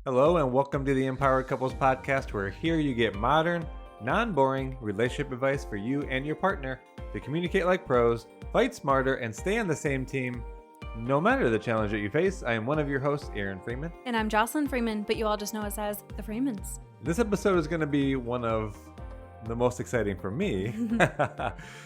Hello and welcome to the Empowered Couples Podcast, where here you get modern, non-boring relationship advice for you and your partner to communicate like pros, fight smarter, and stay on the same team no matter the challenge that you face. I am one of your hosts, Aaron Freeman. And I'm Jocelyn Freeman, but you all just know us as the Freemans. This episode is going to be one of the most exciting for me.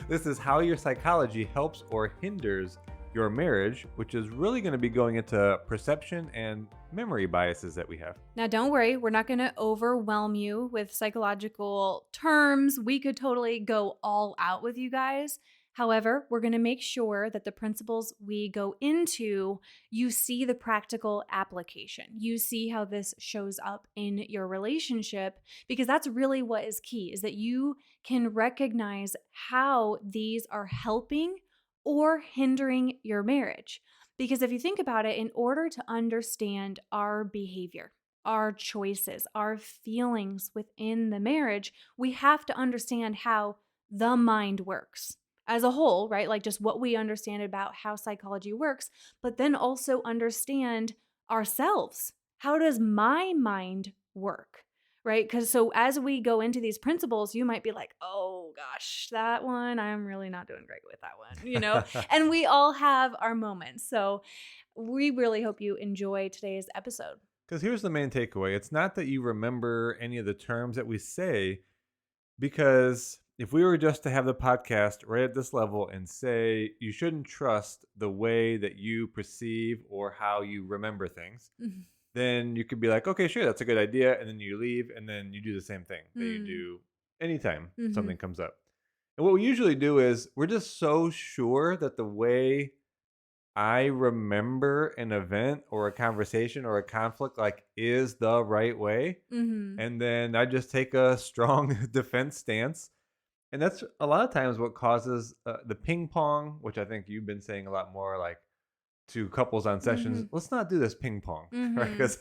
This is how your psychology helps or hinders your marriage, which is really going to be going into perception and memory biases that we have. Now, don't worry, we're not going to overwhelm you with psychological terms. We could totally go all out with you guys. However, we're going to make sure that the principles we go into, you see the practical application. You see how this shows up in your relationship, because that's really what is key, is that you can recognize how these are helping or hindering your marriage. Because if you think about it, in order to understand our behavior, our choices, our feelings within the marriage, we have to understand how the mind works as a whole, right? Like just what we understand about how psychology works, but then also understand ourselves. How does my mind work? Right? Because so as we go into these principles, you might be like, oh gosh, that one, I'm really not doing great with that one, and we all have our moments. So we really hope you enjoy today's episode. Because here's the main takeaway. It's not that you remember any of the terms that we say, because if we were just to have the podcast right at this level and say you shouldn't trust the way that you perceive or how you remember things, then you could be like, okay, sure, that's a good idea. And then you leave and then you do the same thing that you do anytime something comes up. And what we usually do is we're just so sure that the way I remember an event or a conversation or a conflict like is the right way. And then I just take a strong defense stance. And that's a lot of times what causes the ping pong, which I think you've been saying a lot more, like to couples on sessions. Let's not do this ping pong, right? Because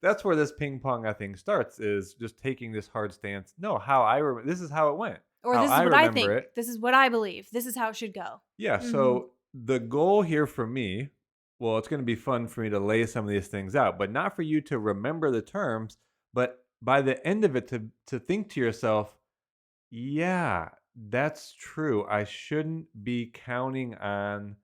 that's where this ping pong, I think, starts, is just taking this hard stance. No, this is how it went. Or this is what I think. This is what I believe. This is how it should go. Yeah. So the goal here for me, well, it's going to be fun for me to lay some of these things out, but not for you to remember the terms, but by the end of it to think to yourself, yeah, that's true. I shouldn't be counting on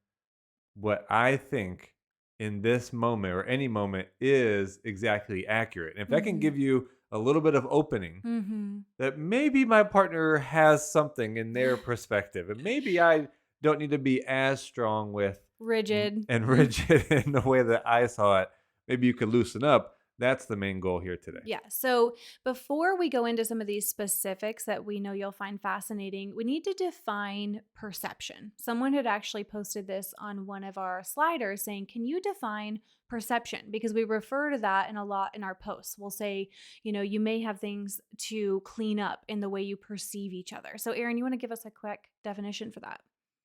what I think in this moment or any moment is exactly accurate. And if that can give you a little bit of opening, that maybe my partner has something in their perspective, and maybe I don't need to be as strong with rigid in the way that I saw it. Maybe you could loosen up. That's the main goal here today. Yeah. So before we go into some of these specifics that we know you'll find fascinating, we need to define perception. Someone had actually posted this on one of our sliders saying, can you define perception? Because we refer to that a lot in our posts. We'll say, you may have things to clean up in the way you perceive each other. So Aaron, you want to give us a quick definition for that?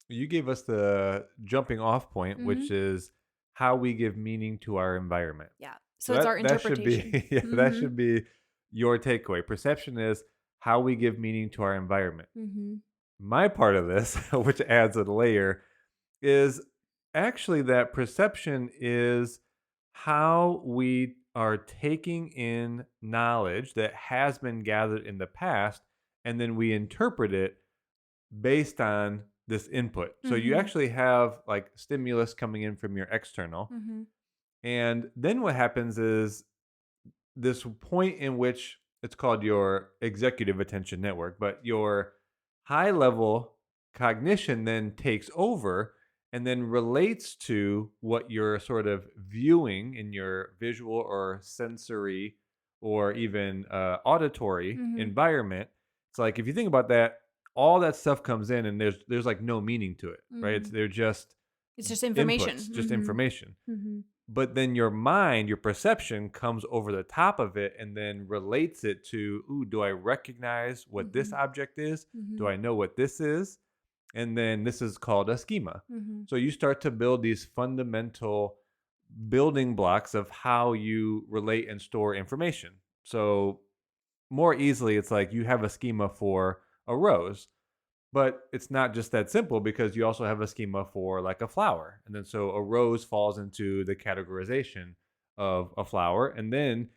You gave us the jumping off point, which is how we give meaning to our environment. Yeah. So it's our interpretation. That should be your takeaway. Perception is how we give meaning to our environment. My part of this, which adds a layer, is actually that perception is how we are taking in knowledge that has been gathered in the past, and then we interpret it based on this input. So you actually have like stimulus coming in from your external. And then what happens is this point in which it's called your executive attention network, but your high level cognition then takes over and then relates to what you're sort of viewing in your visual or sensory or even auditory environment. It's like, if you think about that, all that stuff comes in and there's like no meaning to it, right? It's just information. Inputs, just information. But then your mind, your perception comes over the top of it and then relates it to, do I recognize what this object is? Do I know what this is? And then this is called a schema. So you start to build these fundamental building blocks of how you relate and store information. So more easily, it's like you have a schema for a rose. But it's not just that simple, because you also have a schema for like a flower. And then so a rose falls into the categorization of a flower. And then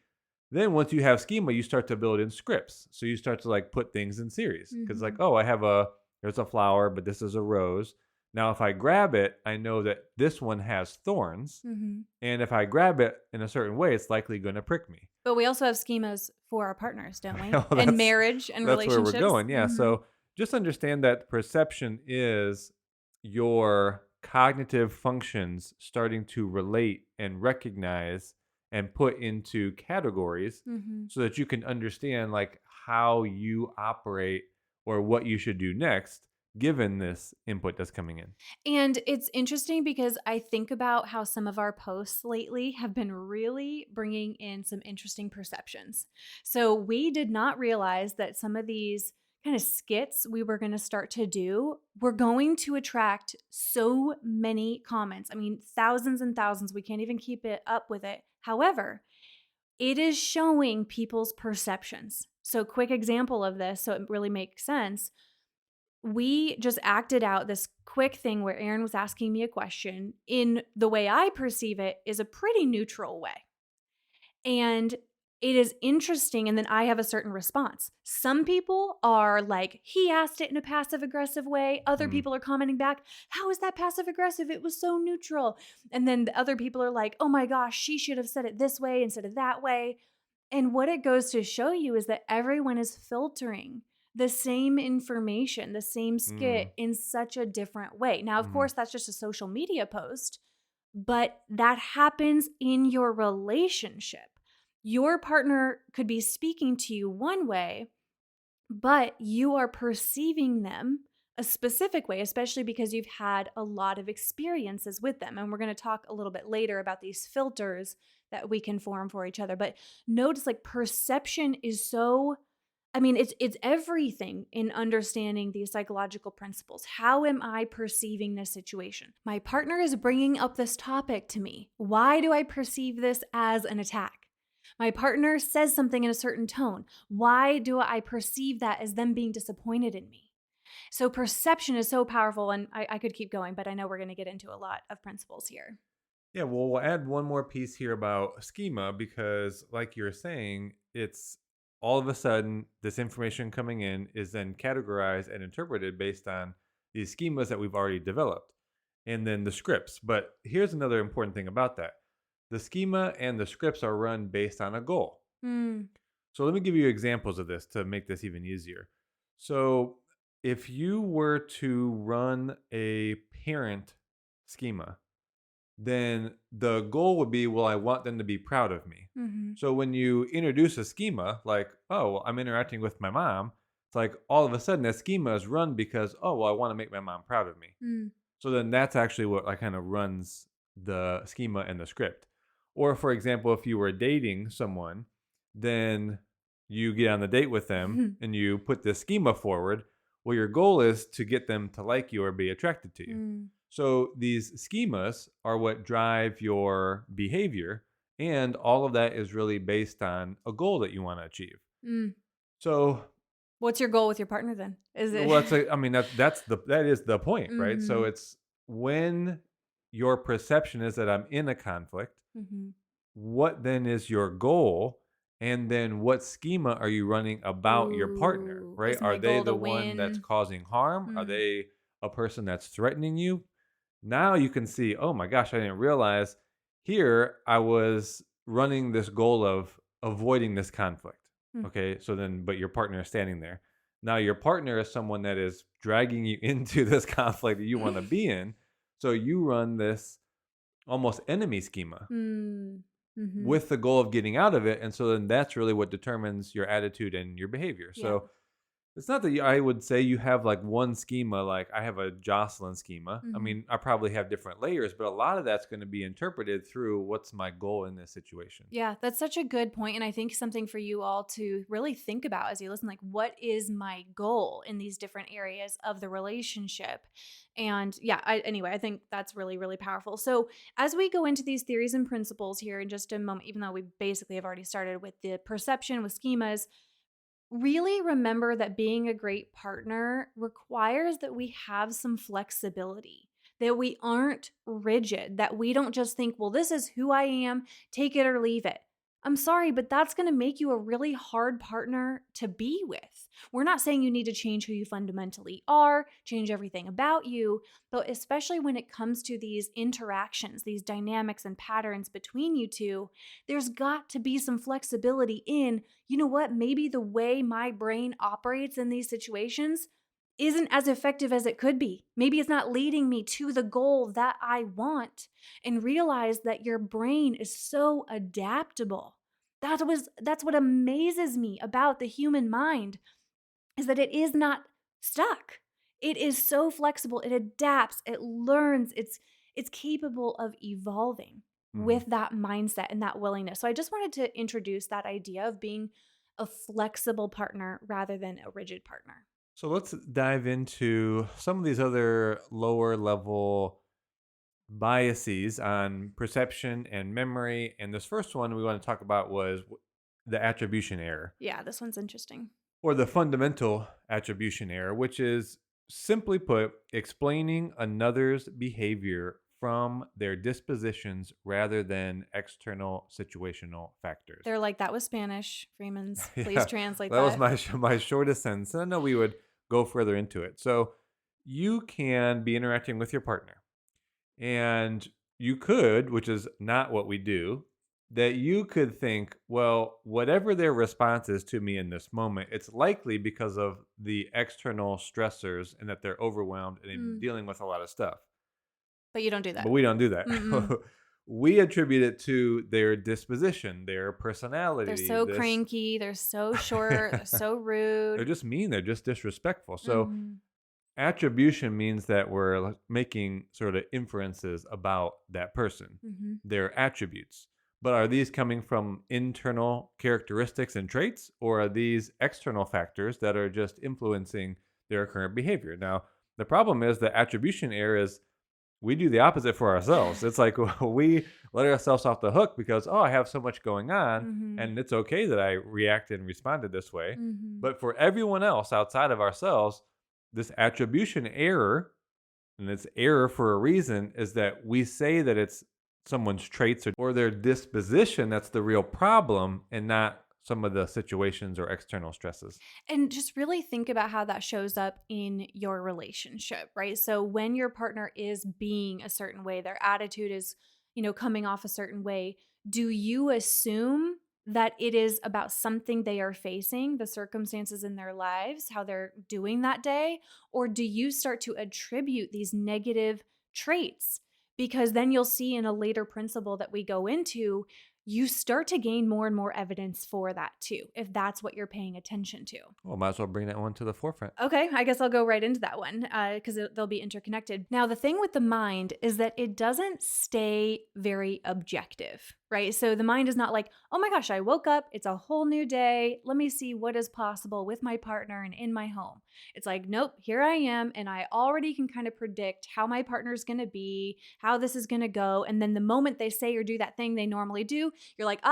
Then once you have schema, you start to build in scripts. So you start to like put things in series because like, Mhm. oh, there's a flower, but this is a rose. Now, if I grab it, I know that this one has thorns. Mhm. And if I grab it in a certain way, it's likely going to prick me. But we also have schemas for our partners, don't we? Well, And marriage and that's where we're relationships. going. Yeah. Mhm. So just understand that perception is your cognitive functions starting to relate and recognize and put into categories Mhm. so that you can understand like how you operate or what you should do next given this input that's coming in. And it's interesting because I think about how some of our posts lately have been really bringing in some interesting perceptions. So we did not realize that some of these kind of skits we were going to start to do were going to attract so many comments. I mean, thousands and thousands. We can't even keep it up with it. However, it is showing people's perceptions. So, quick example of this, so it really makes sense. We just acted out this quick thing where Aaron was asking me a question in the way I perceive it is a pretty neutral way. And it is interesting. And then I have a certain response. Some people are like, he asked it in a passive aggressive way. Other Mm, people are commenting back, how is that passive aggressive? It was so neutral. And then the other people are like, oh my gosh, she should have said it this way instead of that way. And what it goes to show you is that everyone is filtering the same information, the same mm, skit in such a different way. Now, of mm, course, that's just a social media post, but that happens in your relationship. Your partner could be speaking to you one way, but you are perceiving them a specific way, especially because you've had a lot of experiences with them. And we're going to talk a little bit later about these filters that we can form for each other. But notice like perception is so I mean, it's everything in understanding these psychological principles. How am I perceiving this situation? My partner is bringing up this topic to me. Why do I perceive this as an attack? My partner says something in a certain tone. Why do I perceive that as them being disappointed in me? So, perception is so powerful, and I could keep going, but I know we're going to get into a lot of principles here. Yeah, well, we'll add one more piece here about schema because, like you're saying, it's all of a sudden this information coming in is then categorized and interpreted based on these schemas that we've already developed and then the scripts. But here's another important thing about that: the schema and the scripts are run based on a goal. Mm. So, let me give you examples of this to make this even easier. So, if you were to run a parent schema, then the goal would be, well, I want them to be proud of me. Mm-hmm. So when you introduce a schema, like, oh, well, I'm interacting with my mom, it's like all of a sudden that schema is run because, oh, well, I want to make my mom proud of me. Mm. So then that's actually what like kind of runs the schema and the script. Or for example, if you were dating someone, then you get on the date with them and you put this schema forward. Well, your goal is to get them to like you or be attracted to you. Mm. So these schemas are what drive your behavior, and all of that is really based on a goal that you want to achieve. Mm. So, What's your goal with your partner then? Is it? well, I mean, that is the point, right? So Mm-hmm. it's when your perception is that I'm in a conflict, Mm-hmm. what then is your goal? And then what schema are you running about your partner, Ooh, right? is Are my they goal to the one that's win? causing harm? Are Mm. they a person that's threatening you? Now you can see, oh my gosh, I didn't realize here I was running this goal of avoiding this conflict. Mm. Okay, so then, but your partner is standing there. Now your partner is someone that is dragging you into this conflict that you want to be in. So you run this almost enemy schema Mm. Mhm. with the goal of getting out of it. And so then that's really what determines your attitude and your behavior. Yeah. So it's not that I would say you have like one schema, like I have a Jocelyn schema. I Mhm. mean, I probably have different layers, but a lot of that's going to be interpreted through what's my goal in this situation. Yeah, that's such a good point, and I think something for you all to really think about as you listen, like, what is my goal in these different areas of the relationship? And yeah, anyway, I think that's really, really powerful. So as we go into these theories and principles here in just a moment, even though we basically have already started with the perception with schemas, really remember that being a great partner requires that we have some flexibility, that we aren't rigid, that we don't just think, well, this is who I am, take it or leave it. I'm sorry, but that's going to make you a really hard partner to be with. We're not saying you need to change who you fundamentally are, change everything about you, but especially when it comes to these interactions, these dynamics and patterns between you two, there's got to be some flexibility in, you know what, maybe the way my brain operates in these situations isn't as effective as it could be. Maybe it's not leading me to the goal that I want. And realize that your brain is so adaptable. That's what amazes me about the human mind is that it is not stuck. It is so flexible. It adapts, it learns, it's capable of evolving Mhm. with that mindset and that willingness. So I just wanted to introduce that idea of being a flexible partner rather than a rigid partner. So let's dive into some of these other lower level biases on perception and memory. And this first one we want to talk about was the attribution error, Yeah, this one's interesting. or the fundamental attribution error, which is simply put, explaining another's behavior from their dispositions rather than external situational factors. They're like, that was Spanish, Freeman's. Please Yeah, translate that was that. my shortest sentence. And I know we would go further into it. So you can be interacting with your partner, and you could, which is not what we do, that you could think, well, whatever their response is to me in this moment, it's likely because of the external stressors and that they're overwhelmed and they're Mm, dealing with a lot of stuff. but you don't do But that. we don't do that. Mm-mm. We attribute it to their disposition, their They're personality, so this cranky. They're so short. They're so they're rude. just mean, they're just disrespectful. So Mhm. attribution means that we're making sort of inferences about that person, Mhm. their attributes. But are these coming from internal characteristics and traits, or are these external factors that are just influencing their current behavior? Now, the problem is that attribution error is we do the opposite for ourselves. It's like we let ourselves off the hook because, oh, I have so much going on, Mhm. and it's okay that I reacted and responded this way. Mhm. But for everyone else outside of ourselves, this attribution error, and it's error for a reason, is that we say that it's someone's traits or their disposition that's the real problem and not some of the situations or external stresses. And just really think about how that shows up in your relationship, right? So when your partner is being a certain way, their attitude is, coming off a certain way, do you assume that it is about something they are facing, the circumstances in their lives, how they're doing that day? Or do you start to attribute these negative traits? Because then you'll see in a later principle that we go into, you start to gain more and more evidence for that too, if that's what you're paying attention to. Well, might as well bring that one to the forefront. Okay, I guess I'll go right into that one because they'll be interconnected. Now, the thing with the mind is that it doesn't stay very objective, right? So the mind is not like, oh my gosh, I woke up, it's a whole new day. Let me see what is possible with my partner and in my home. It's like, nope, here I am. And I already can kind of predict how my partner's going to be, how this is going to go. And then the moment they say or do that thing they normally do, you're like,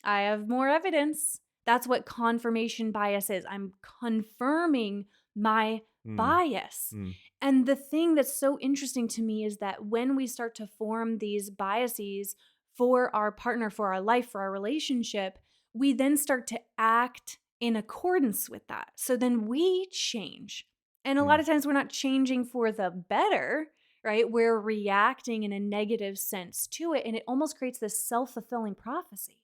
I have more evidence. That's what confirmation bias is. I'm confirming my Mm, bias. mm, And the thing that's so interesting to me is that when we start to form these biases for our partner, for our life, for our relationship, we then start to act in accordance with that. So then we change. And a lot mm. of times we're not changing for the better, right? We're reacting in a negative sense to it. And it almost creates this self fulfilling prophecy.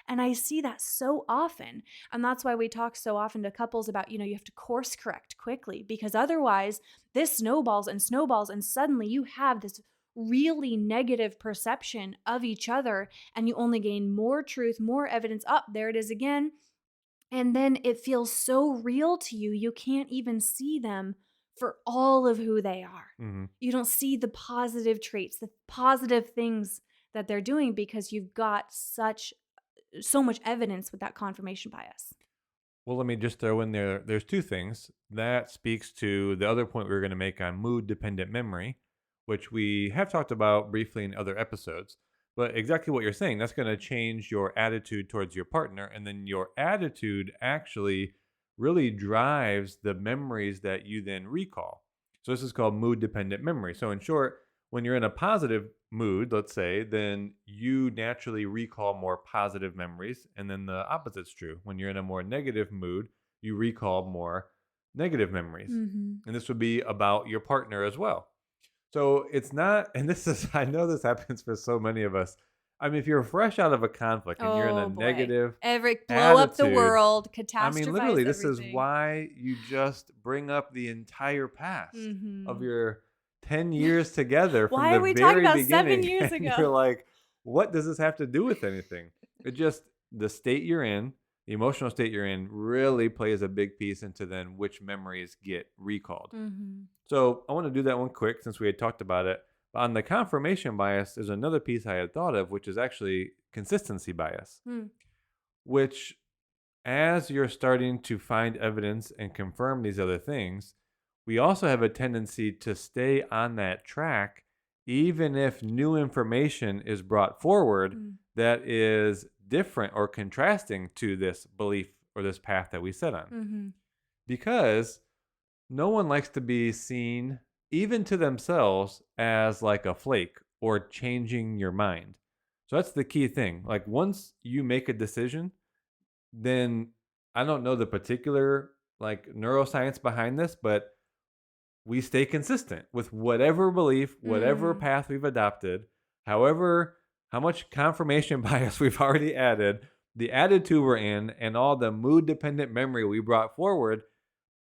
And I see that so often. And that's why we talk so often to couples about, you have to course correct quickly because otherwise this snowballs and snowballs. And suddenly you have this really negative perception of each other and you only gain more truth, more evidence. Up there it is again. And then it feels so real to you, you can't even see them for all of who they are. Mhm. You don't see the positive traits, the positive things that they're doing because you've got so much evidence with that confirmation bias. Well, let me just throw in there. There's two things that speaks to the other point we were going to make on mood dependent memory, which we have talked about briefly in other episodes. But exactly what you're saying, that's going to change your attitude towards your partner. And then your attitude actually really drives the memories that you then recall. So this is called mood dependent memory. So in short, When you're in a positive mood, let's say, then you naturally recall more positive memories. And then the opposite's true. When you're in a more negative mood, you recall more negative memories. Mm-hmm. And this would be about your partner as well. So it's not, and this is, I know this happens for so many of us. I mean, if you're fresh out of a conflict and you're in a Oh boy. negative Every blow up the attitude, world, I mean, literally, catastrophize this is everything. why you just bring up the entire past of Mm-hmm. your 10 years together from Why the are we talking very about 7 beginning. years And ago? you're like, what does this have to do with anything? It just, the state you're in, the emotional state you're in, really plays a big piece into then which memories get recalled. Mm-hmm. So I want to do that one quick since we had talked about it. On the confirmation bias, there's another piece I had thought of, which is actually consistency bias, which as you're starting to find evidence and confirm these other things, we also have a tendency to stay on that track, even if new information is brought forward that is different or contrasting to this belief or this path that we set on. Mm-hmm. Because no one likes to be seen, even to themselves, as like a flake or changing your mind. So that's the key thing. Like once you make a decision, then I don't know the particular like neuroscience behind this, but we stay consistent with whatever belief, whatever path we've adopted, however, how much confirmation bias we've already added, the attitude we're in, and all the mood dependent memory we brought forward,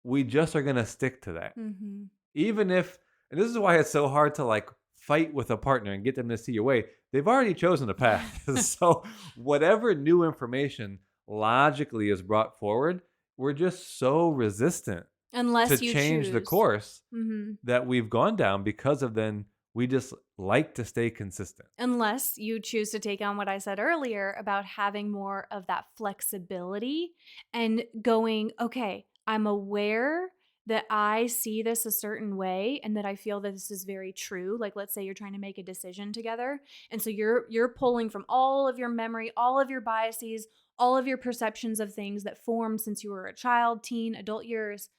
we just are going to stick to that. Mm-hmm. Even if, and this is why it's so hard to like fight with a partner and get them to see your way. They've already chosen a path. So whatever new information logically is brought forward, we're just so resistant Unless to you change choose the course Mm-hmm. that we've gone down because of then we just like to stay consistent. Unless you choose to take on what I said earlier about having more of that flexibility and going, okay, I'm aware that I see this a certain way and that I feel that this is very true. Like let's say you're trying to make a decision together. And so you're pulling from all of your memory, all of your biases, all of your perceptions of things that formed since you were a child, teen, adult years.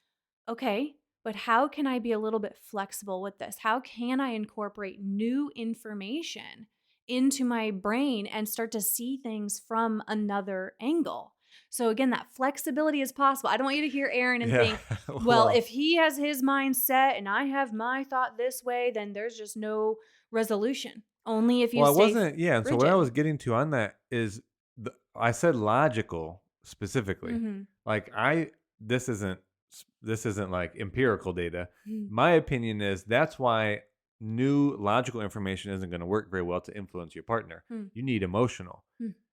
Okay, but how can I be a little bit flexible with this? How can I incorporate new information into my brain and start to see things from another angle? So again, that flexibility is possible. I don't want you to hear Aaron and Yeah. think, well, if he has his mind set and I have my thought this way, then there's just no resolution. Only if you Well, I stay wasn't, yeah. And so what I rigid. was getting to on that is I said logical specifically. Mm-hmm. Like this isn't, this isn't like empirical data. Mm-hmm. My opinion is that's why new logical information isn't going to work very well to influence your partner. You need emotional.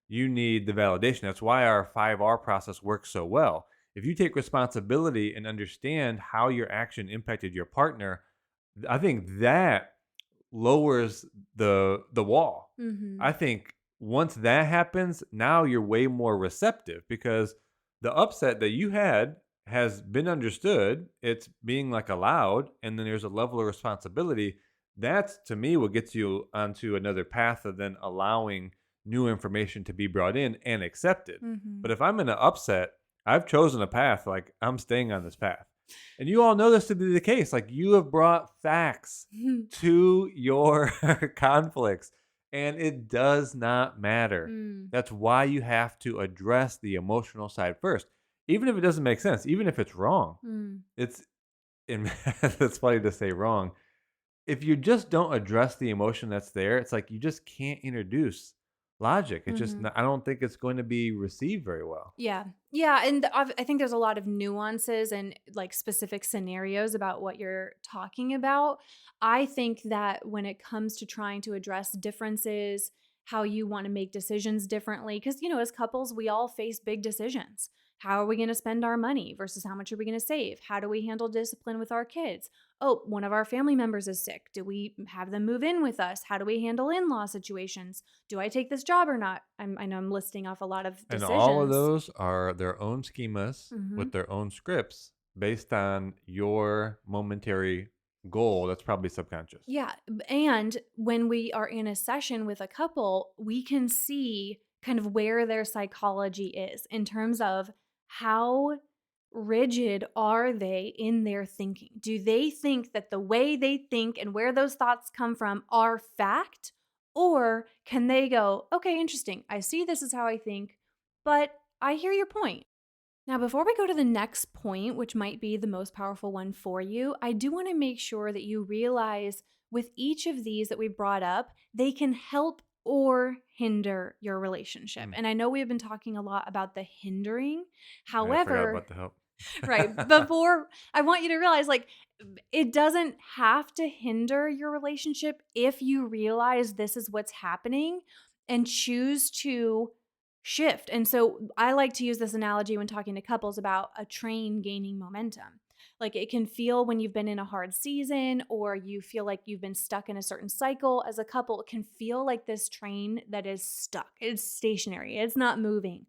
You need the validation. That's why our 5R process works so well. If you take responsibility and understand how your action impacted your partner, I think that lowers the wall. Mm-hmm. I think once that happens, now you're way more receptive because the upset that you had has been understood. It's being like allowed, and then there's a level of responsibility. That's to me what gets you onto another path of then allowing new information to be brought in and accepted. Mm-hmm. But if I'm in an upset, I've chosen a path, like I'm staying on this path. And you all know this to be the case. Like you have brought facts to your conflicts, and it does not matter. That's why you have to address the emotional side first, even if it doesn't make sense, even if it's wrong. It's it's funny to say wrong. If you just don't address the emotion that's there, it's like you just can't introduce logic. It's just not, I don't think it's going to be received very well. Yeah. Yeah. And I think there's a lot of nuances and like specific scenarios about what you're talking about. I think that when it comes to trying to address differences, how you want to make decisions differently, because, you know, as couples, we all face big decisions. How are we going to spend our money versus how much are we going to save? How do we handle discipline with our kids? Oh, one of our family members is sick. Do we have them move in with us? How do we handle in-law situations? Do I take this job or not? I know I'm listing off a lot of decisions. And all of those are their own schemas with their own scripts based on your momentary goal that's probably subconscious. Yeah. And when we are in a session with a couple, we can see kind of where their psychology is in terms of how rigid are they in their thinking? Do they think that the way they think and where those thoughts come from are fact? Or can they go, okay, interesting. I see this is how I think, but I hear your point. Now, before we go to the next point, which might be the most powerful one for you, I do want to make sure that you realize with each of these that we brought up, they can help or hinder your relationship. Mm. And I know we've been talking a lot about the hindering. I forgot However, about the help. right, before I want you to realize like it doesn't have to hinder your relationship if you realize this is what's happening and choose to shift. And so I like to use this analogy when talking to couples about a train gaining momentum. Like it can feel when you've been in a hard season or you feel like you've been stuck in a certain cycle as a couple, it can feel like this train that is stuck. It's stationary. It's not moving.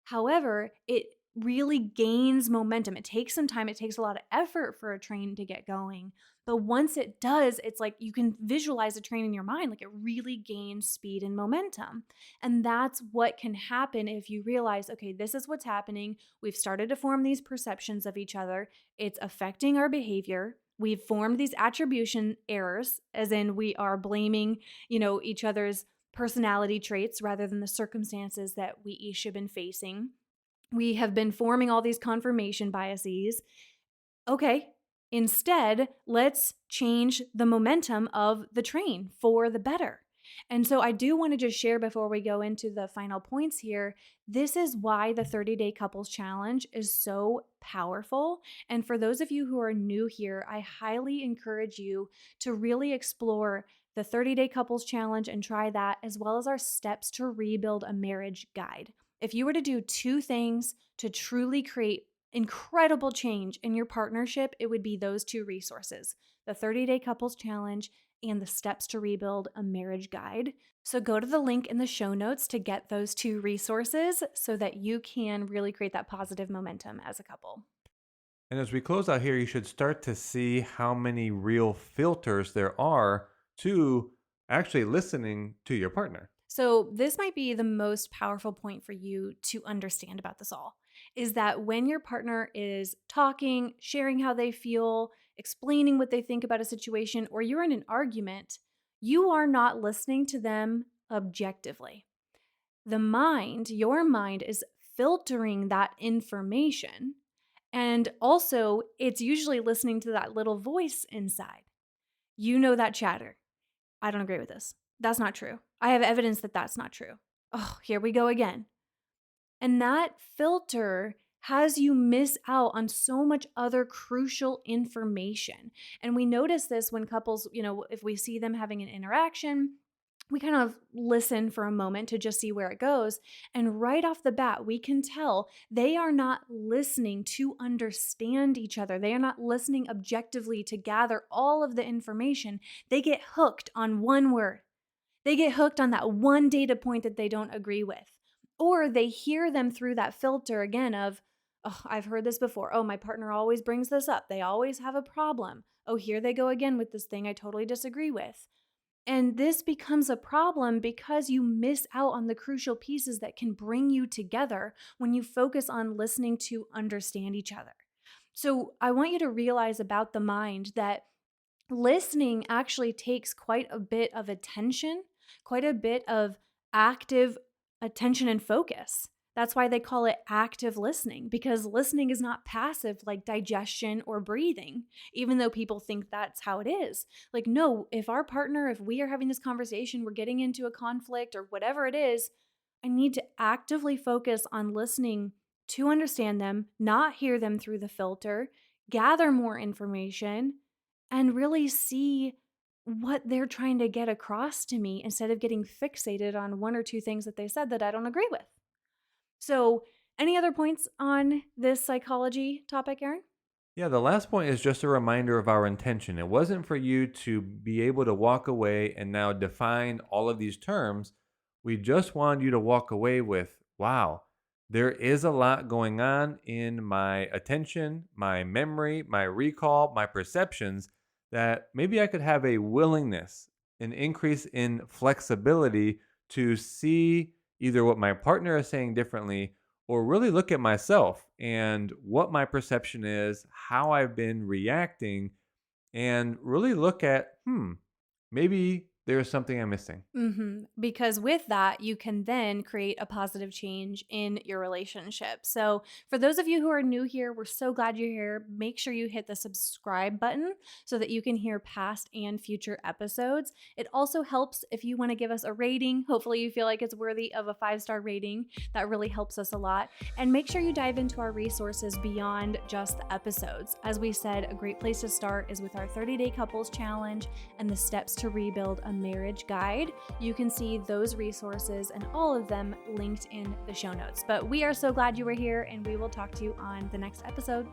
However, it really gains momentum. It takes some time, it takes a lot of effort for a train to get going. But once it does, it's like you can visualize a train in your mind, like it really gains speed and momentum. And that's what can happen if you realize, okay, this is what's happening. We've started to form these perceptions of each other, it's affecting our behavior. We've formed these attribution errors, as in we are blaming, each other's personality traits rather than the circumstances that we each have been facing. We have been forming all these confirmation biases. Okay, instead, let's change the momentum of the train for the better. And so I do want to just share before we go into the final points here. This is why the 30-day couples challenge is so powerful. And for those of you who are new here, I highly encourage you to really explore the 30-day couples challenge and try that, as well as our steps to rebuild a marriage guide. If you were to do two things to truly create incredible change in your partnership, it would be those two resources, the 30-day couples challenge and the steps to rebuild a marriage guide. So go to the link in the show notes to get those two resources so that you can really create that positive momentum as a couple. And as we close out here, you should start to see how many real filters there are to actually listening to your partner. So this might be the most powerful point for you to understand about this all, is that when your partner is talking, sharing how they feel, explaining what they think about a situation, or you're in an argument, you are not listening to them objectively. Your mind is filtering that information. And also, it's usually listening to that little voice inside. You know that chatter. I don't agree with this. That's not true. I have evidence that that's not true. Oh, here we go again. And that filter has you miss out on so much other crucial information. And we notice this when couples, if we see them having an interaction, we kind of listen for a moment to just see where it goes. And right off the bat, we can tell they are not listening to understand each other. They are not listening objectively to gather all of the information. They get hooked on one word. They get hooked on that one data point that they don't agree with. Or they hear them through that filter again of, oh, I've heard this before. Oh, my partner always brings this up. They always have a problem. Oh, here they go again with this thing I totally disagree with. And this becomes a problem because you miss out on the crucial pieces that can bring you together when you focus on listening to understand each other. So I want you to realize about the mind that listening actually takes quite a bit of attention, quite a bit of active attention and focus. That's why they call it active listening, because listening is not passive like digestion or breathing, even though people think that's how it is. Like, no, if we are having this conversation, we're getting into a conflict or whatever it is, I need to actively focus on listening to understand them, not hear them through the filter, gather more information, and really see what they're trying to get across to me instead of getting fixated on one or two things that they said that I don't agree with. So, any other points on this psychology topic, Aaron? Yeah, the last point is just a reminder of our intention. It wasn't for you to be able to walk away and now define all of these terms. We just wanted you to walk away with, wow, there is a lot going on in my attention, my memory, my recall, my perceptions that maybe I could have a willingness, an increase in flexibility to see either what my partner is saying differently or really look at myself and what my perception is, how I've been reacting, and really look at, maybe there's something I'm missing. Because with that, you can then create a positive change in your relationship. So, for those of you who are new here, we're so glad you're here. Make sure you hit the subscribe button so that you can hear past and future episodes. It also helps if you want to give us a rating. Hopefully, you feel like it's worthy of a 5-star rating. That really helps us a lot. And make sure you dive into our resources beyond just the episodes. As we said, a great place to start is with our 30-day couples challenge and the steps to rebuild a marriage guide. You can see those resources and all of them linked in the show notes. But we are so glad you were here, and we will talk to you on the next episode.